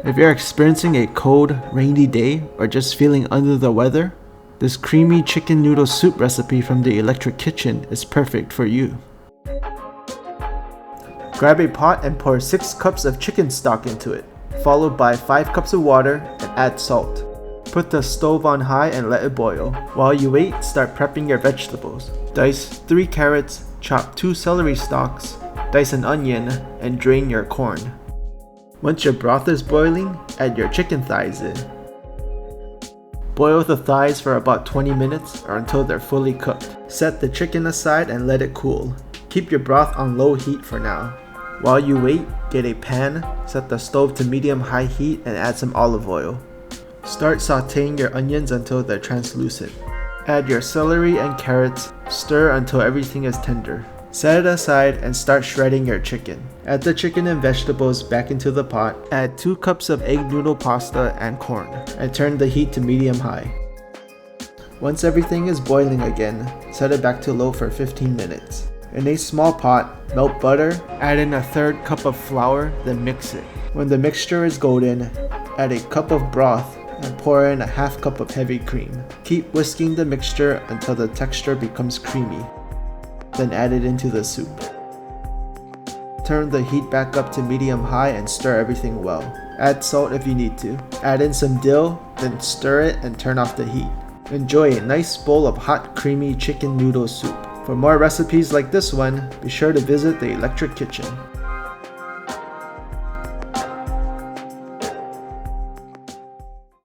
If you're experiencing a cold, rainy day or just feeling under the weather, this creamy chicken noodle soup recipe from the electric kitchen is perfect for you. Grab a pot and pour 6 cups of chicken stock into it, followed by 5 cups of water and add salt. Put the stove on high and let it boil. While you wait, start prepping your vegetables. Dice 3 carrots, chop 2 celery stalks, dice an onion, and drain your corn. Once your broth is boiling, add your chicken thighs in. Boil the thighs for about 20 minutes or until they're fully cooked. Set the chicken aside and let it cool. Keep your broth on low heat for now. While you wait, get a pan, set the stove to medium-high heat and add some olive oil. Start sauteing your onions until they're translucent. Add your celery and carrots, stir until everything is tender. Set it aside and start shredding your chicken. Add the chicken and vegetables back into the pot. Add 2 cups of egg noodle pasta and corn, and turn the heat to medium-high. Once everything is boiling again, set it back to low for 15 minutes. In a small pot, melt butter, add in a 1/3 cup of flour, then mix it. When the mixture is golden, add a cup of broth and pour in a 1/2 cup of heavy cream. Keep whisking the mixture until the texture becomes creamy. Then add it into the soup. Turn the heat back up to medium-high and stir everything well. Add salt if you need to. Add in some dill, then stir it and turn off the heat. Enjoy a nice bowl of hot, creamy chicken noodle soup. For more recipes like this one, be sure to visit the Electric Kitchen.